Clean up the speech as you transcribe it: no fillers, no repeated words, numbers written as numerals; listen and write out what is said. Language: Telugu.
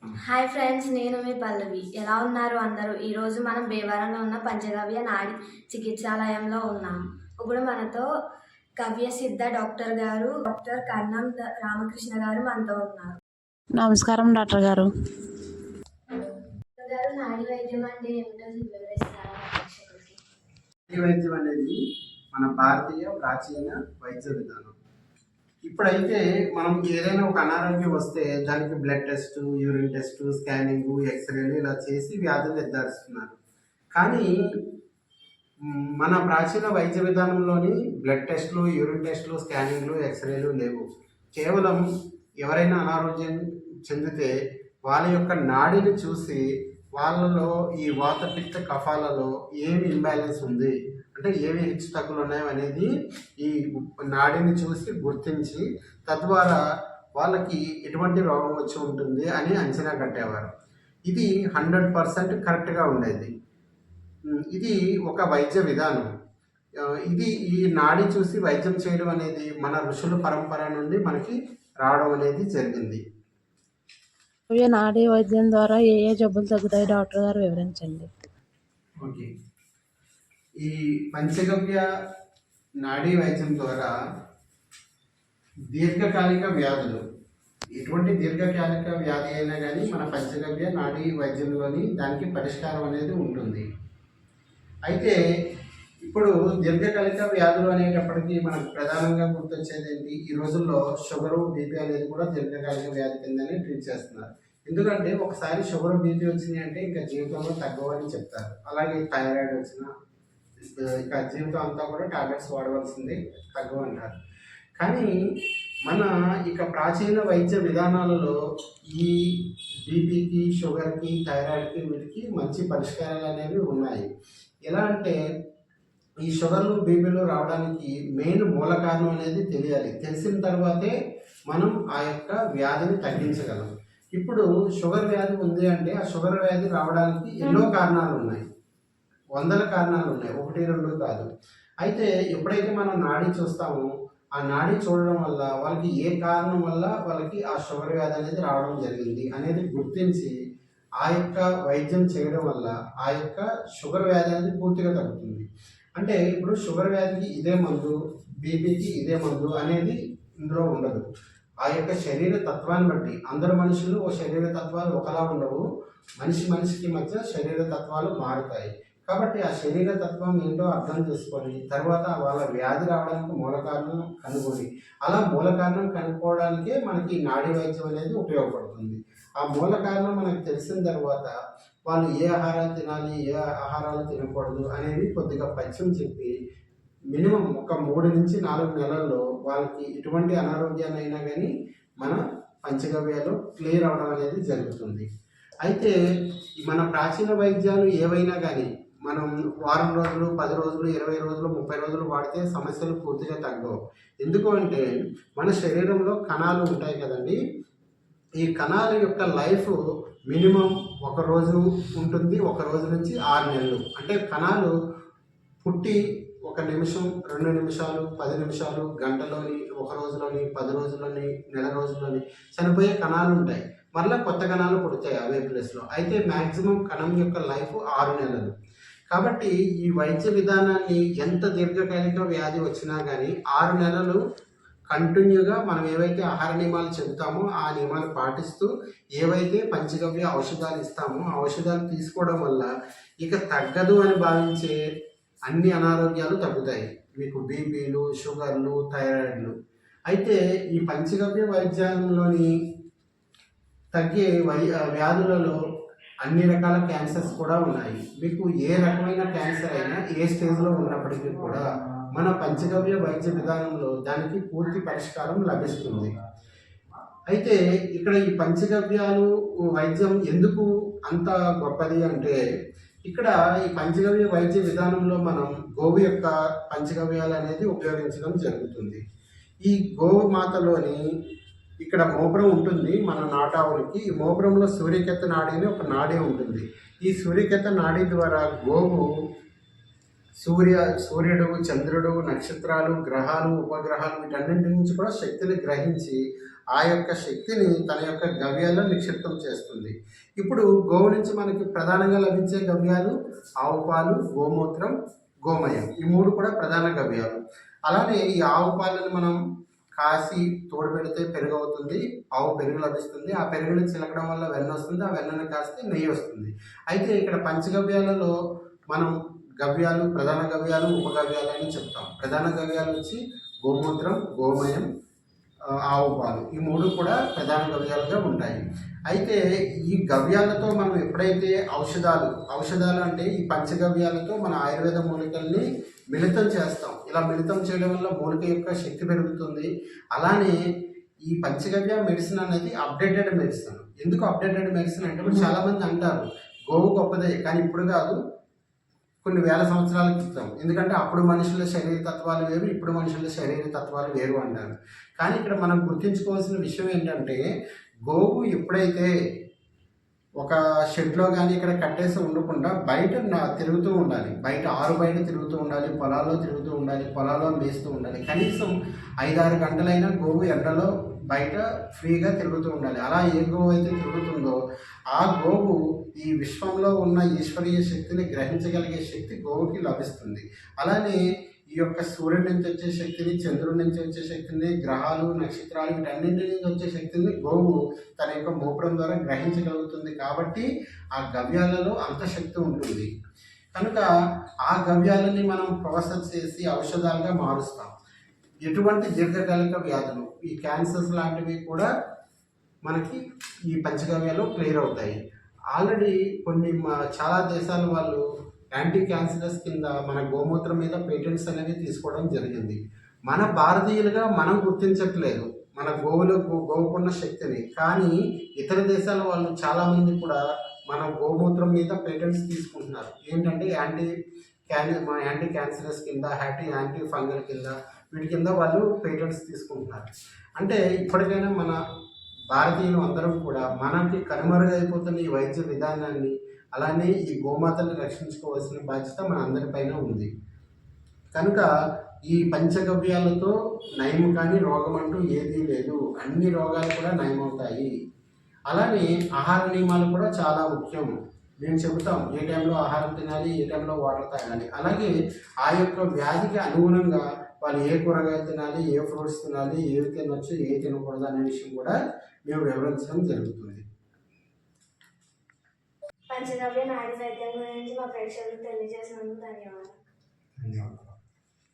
హాయ్ ఫ్రెండ్స్, నేను మీ పల్లవి. ఎలా ఉన్నారు అందరూ? ఈరోజు మనం భీమవరంలో ఉన్న పంచగవ్య నాడి చికిత్సాలయంలో ఉన్నాం. ఇప్పుడు మనతో కవ్య సిద్ధ డాక్టర్ గారు, డాక్టర్ కన్నం రామకృష్ణ గారు మనతో ఉన్నారు. నమస్కారం డాక్టర్ గారు. డాక్టర్ గారు, నాడి వైద్యం అంటే ఏమిటో వివరిస్తారా ప్రేక్షకులకి? నాడీ వైద్యం అనేది మన భారతీయ ప్రాచీన వైద్య విధానం. ఇప్పుడైతే మనం ఏదైనా ఒక అనారోగ్యం వస్తే దానికి blood test, urine test, scanning, ఎక్స్రేలు ఇలా చేసి వ్యాధులు నిర్ధారిస్తున్నారు. కానీ మన ప్రాచీన వైద్య విధానంలోని బ్లడ్ టెస్టులు, యూరిన్ టెస్టులు, స్కానింగ్లు, ఎక్స్రేలు లేవు. కేవలం ఎవరైనా అనారోగ్యం చెందితే వాళ్ళ యొక్క నాడిని చూసి వాళ్ళలో ఈ వాత పిత్త కఫాలలో ఏమి ఇంబ్యాలెన్స్ ఉంది, అంటే ఏమి హెచ్చు తగ్గులు ఉన్నాయో అనేది ఈ నాడిని చూసి గుర్తించి తద్వారా వాళ్ళకి ఎటువంటి రోగం వచ్చి ఉంటుంది అని అంచనా కట్టేవారు. ఇది 100% కరెక్ట్గా ఉండేది. ఇది ఒక వైద్య విధానం. ఇది ఈ నాడి చూసి వైద్యం చేయడం అనేది మన ఋషుల పరంపర నుండి మనకి రావడం అనేది జరిగింది. నాడీ వైద్యం ద్వారా ఏ ఏ జబ్బులు తగ్గుతాయి డాక్టర్ గారు, వివరించండి. ఓకే, ఈ పంచగవ్య నాడీ వైద్యం ద్వారా దీర్ఘకాలిక వ్యాధులు, ఎటువంటి దీర్ఘకాలిక వ్యాధి అయినా కానీ మన పంచగవ్య నాడీ వైద్యంలోని దానికి పరిష్కారం అనేది ఉంటుంది. అయితే ఇప్పుడు దీర్ఘకాలిక వ్యాధులు అనేటప్పటికీ మనకు ప్రధానంగా గుర్తొచ్చేది ఏంటి, ఈ రోజుల్లో షుగరు, బీపీ అనేది కూడా దీర్ఘకాలిక వ్యాధి కిందనే ట్రీట్ చేస్తున్నారు. ఎందుకంటే ఒకసారి షుగర్, బీపీ వచ్చినాయి అంటే ఇంకా జీవితంలో తగ్గవని చెప్తారు. అలాగే థైరాయిడ్ వచ్చినా ఇక జీవితం అంతా కూడా టాబ్లెట్స్ వాడవలసింది, తగ్గవంటారు. కానీ మన ఇక ప్రాచీన వైద్య విధానాలలో ఈ బీపీకి, షుగర్కి, థైరాయిడ్కి వీటికి మంచి పరిష్కారాలు అనేవి ఉన్నాయి. ఎలా అంటే ఈ షుగర్లు, బీపీలు రావడానికి మెయిన్ మూల కారణం అనేది తెలియాలి. తెలిసిన తర్వాతే మనం ఆ యొక్క వ్యాధిని తగ్గించగలం. ఇప్పుడు షుగర్ వ్యాధి ఉంది అంటే ఆ షుగర్ వ్యాధి రావడానికి ఎన్నో కారణాలు ఉన్నాయి, వందల కారణాలు ఉన్నాయి, 1, 2 కాదు. అయితే ఎప్పుడైతే మనం నాడీ చూస్తామో ఆ నాడీ చూడడం వల్ల వాళ్ళకి ఏ కారణం వల్ల వాళ్ళకి ఆ షుగర్ వ్యాధి అనేది రావడం జరిగింది అనేది గుర్తించి ఆ యొక్క వైద్యం చేయడం వల్ల ఆ యొక్క షుగర్ వ్యాధి అనేది పూర్తిగా తగ్గుతుంది. అంటే ఇప్పుడు షుగర్ వ్యాధికి ఇదే మందు, బీపీకి ఇదే మందు అనేది ఇందులో ఉండదు. ఆ యొక్క శరీర తత్వాన్ని బట్టి, అందరు మనుషులు ఓ శరీర తత్వాలు ఒకలా ఉండవు, మనిషికి మధ్య శరీర తత్వాలు మారుతాయి. కాబట్టి ఆ శరీర తత్వం ఏంటో అర్థం చేసుకొని తర్వాత వాళ్ళ వ్యాధి రావడానికి మూల కారణం కనుగొని, అలా మూల కారణం కనుక్కోవడానికే మనకి నాడీ వైద్యం అనేది ఉపయోగపడుతుంది. ఆ మూల కారణం మనకు తెలిసిన తర్వాత వాళ్ళు ఏ ఆహారాలు తినాలి, ఏ ఆహారాలు తినకూడదు అనేవి కొద్దిగా పథ్యం చెప్పి మినిమం ఒక 3 నుంచి 4 నెలల్లో వాళ్ళకి ఎటువంటి అనారోగ్యాన్ని అయినా కానీ మన పంచగవ్యలో క్లియర్ అవడం అనేది జరుగుతుంది. అయితే మన ప్రాచీన వైద్యాలు ఏవైనా కానీ మనం వారం రోజులు, 10 రోజులు, 20 రోజులు, 30 రోజులు వాడితే సమస్యలు పూర్తిగా తగ్గవు. ఎందుకు అంటే మన శరీరంలో కణాలు ఉంటాయి కదండి, ఈ కణాల యొక్క లైఫ్ మినిమం 1 రోజు ఉంటుంది, 1 రోజు నుంచి 6 నెలలు. అంటే కణాలు పుట్టి 1 నిమిషం, 2 నిమిషాలు, 10 నిమిషాలు, గంటలోని, 1 రోజులోని, 10 రోజుల్లోని, నెల రోజుల్లోని చనిపోయే కణాలు ఉంటాయి. మళ్ళీ కొత్త కణాలు పుడతాయి అవే ప్లేస్లో. అయితే మ్యాక్సిమం కణం యొక్క లైఫ్ 6 నెలలు. కాబట్టి ఈ వైద్య విధానాన్ని ఎంత దీర్ఘకాలిక వ్యాధి వచ్చినా కానీ 6 నెలలు కంటిన్యూగా మనం ఏవైతే ఆహార నియమాలు చెబుతామో ఆ నియమాలు పాటిస్తూ ఏవైతే పంచగవ్య ఔషధాలు ఇస్తామో ఆ ఔషధాలు తీసుకోవడం వల్ల ఇక తగ్గదు అని భావించే అన్ని అనారోగ్యాలు తగ్గుతాయి. మీకు బీపీలు, షుగర్లు, థైరాయిడ్లు. అయితే ఈ పంచగవ్య వైద్యంలోని తగ్గే వ్యాధులలో అన్ని రకాల క్యాన్సర్స్ కూడా ఉన్నాయి. మీకు ఏ రకమైన క్యాన్సర్ అయినా ఏ స్టేజ్లో ఉన్నప్పటికీ కూడా మన పంచగవ్య వైద్య విధానంలో దానికి పూర్తి పరిష్కారం లభిస్తుంది. అయితే ఇక్కడ ఈ పంచగవ్యాలు వైద్యం ఎందుకు అంత గొప్పది అంటే, ఇక్కడ ఈ పంచగవ్య వైద్య విధానంలో మనం గోవు యొక్క పంచగవ్యాలు అనేది ఉపయోగించడం జరుగుతుంది. ఈ గోవు మాతలోని ఇక్కడ మోపురం ఉంటుంది మన నాటావులకి. ఈ మోపురంలో సూర్యకేత నాడి అని ఒక నాడి ఉంటుంది. ఈ సూర్యకేత నాడి ద్వారా గోవు సూర్యుడు, చంద్రుడు, నక్షత్రాలు, గ్రహాలు, ఉపగ్రహాలు వీటన్నింటి నుంచి కూడా శక్తిని గ్రహించి ఆ యొక్క శక్తిని తన యొక్క గవ్యాల్లో నిక్షిప్తం చేస్తుంది. ఇప్పుడు గోవు నుంచి మనకి ప్రధానంగా లభించే గవ్యాలు ఆవు పాలు, గోమూత్రం, గోమయం. ఈ 3 కూడా ప్రధాన గవ్యాలు. అలానే ఈ ఆవు పాలను మనం కాసి తోడు పెడితే పెరుగు అవుతుంది, ఆవు పెరుగు లభిస్తుంది. ఆ పెరుగుని చిలకడం వల్ల వెన్న వస్తుంది, ఆ వెన్నను కాస్తే నెయ్యి వస్తుంది. అయితే ఇక్కడ పంచగవ్యాలలో మనం గవ్యాలు, ప్రధాన గవ్యాలు, ఉపగవ్యాలు అని చెప్తాం. ప్రధాన గవ్యాలు వచ్చి గోమూత్రం, గోమయం, ఆవు పాలు. ఈ 3 కూడా ప్రధాన గవ్యాలుగా ఉంటాయి. అయితే ఈ గవ్యాలతో మనం ఎప్పుడైతే ఔషధాలు అంటే ఈ పంచగవ్యాలతో మన ఆయుర్వేద మూలికల్ని మిళితం చేస్తాం. ఇలా మిళితం చేయడం వల్ల మూలిక యొక్క శక్తి పెరుగుతుంది. అలానే ఈ పంచగవ్య మెడిసిన్ అనేది అప్డేటెడ్ మెడిసిన్. ఎందుకు అప్డేటెడ్ మెడిసిన్ అంటే ఇప్పుడు చాలామంది అంటారు గోవు గొప్పదే, కానీ ఇప్పుడు కాదు, కొన్ని వేల సంవత్సరాల క్రితం. ఎందుకంటే అప్పుడు మనుషుల శరీర తత్వాలు వేరు, ఇప్పుడు మనుషుల శరీర తత్వాలు వేరు అంటారు. కానీ ఇక్కడ మనం గుర్తుంచుకోవాల్సిన విషయం ఏంటంటే గోవు ఎప్పుడైతే ఒక షెడ్లో కానీ ఇక్కడ కట్టేసి ఉండకుండా బయట తిరుగుతూ ఉండాలి, బయట ఆరు బయట తిరుగుతూ ఉండాలి, పొలాల్లో తిరుగుతూ ఉండాలి, పొలాల్లో మేస్తూ ఉండాలి. కనీసం 5-6 గంటలైనా గోవు ఎండలో బయట ఫ్రీగా తిరుగుతూ ఉండాలి. అలా ఏ గోవు అయితే తిరుగుతుందో ఆ గోవు ఈ విశ్వంలో ఉన్న ఈశ్వరీయ శక్తిని గ్రహించగలిగే శక్తి గోవుకి లభిస్తుంది. అలానే ఈ యొక్క సూర్యుడి నుంచి వచ్చే శక్తిని, చంద్రుడి నుంచి వచ్చే శక్తిని, గ్రహాలు, నక్షత్రాలు వీటన్నింటి నుంచి వచ్చే శక్తిని గోవు తన యొక్క మోపడం ద్వారా గ్రహించగలుగుతుంది. కాబట్టి ఆ గవ్యాలలో అంత శక్తి ఉంటుంది. కనుక ఆ గవ్యాలని మనం ప్రాసెస్ చేసి ఔషధాలుగా మారుస్తాం. ఎటువంటి దీర్ఘకాలిక వ్యాధులు, ఈ క్యాన్సర్స్ లాంటివి కూడా మనకి ఈ పంచగవ్యాలు క్లియర్ అవుతాయి. ఆల్రెడీ చాలా దేశాల వాళ్ళు యాంటీ క్యాన్సరస్ కింద మన గోమూత్రం మీద పేటెంట్స్ అనేవి తీసుకోవడం జరిగింది. మన భారతీయులుగా మనం గుర్తించట్లేదు మన గోవుకున్న శక్తిని. కానీ ఇతర దేశాల వాళ్ళు చాలామంది కూడా మన గోమూత్రం మీద పేటెంట్స్ తీసుకుంటున్నారు. ఏంటంటే యాంటీ క్యాన్సరస్ కింద, యాంటీ ఫంగల్ కింద, వీటి కింద వాళ్ళు పేటెంట్స్ తీసుకుంటున్నారు. అంటే ఇప్పటికైనా మన భారతీయులు అందరం కూడా మనకి కనుమరుగైపోతున్న ఈ వైద్య విధానాన్ని, అలానే ఈ గోమాతని రక్షించుకోవాల్సిన బాధ్యత మన అందరిపైన ఉంది. కనుక ఈ పంచగవ్యాలతో నయం కానీ రోగం అంటూ ఏదీ లేదు. అన్ని రోగాలు కూడా నయమవుతాయి. అలానే ఆహార నియమాలు కూడా చాలా ముఖ్యం. మేము చెబుతాం ఏ టైంలో ఆహారం తినాలి, ఏ టైంలో వాటర్ తాగాలి. అలాగే ఆ యొక్క వ్యాధికి అనుగుణంగా వాళ్ళు ఏ కూరగాయలు తినాలి, ఏ ఫ్రూట్స్ తినాలి, ఏవి తినొచ్చు, ఏ తినకూడదు అనే విషయం కూడా మేము వివరించడం జరుగుతుంది. పంచగవ్య నాడి వైద్యం గురించి మా ప్రేక్షకులకు తెలియజేసినందుకు ధన్యవాదాలు.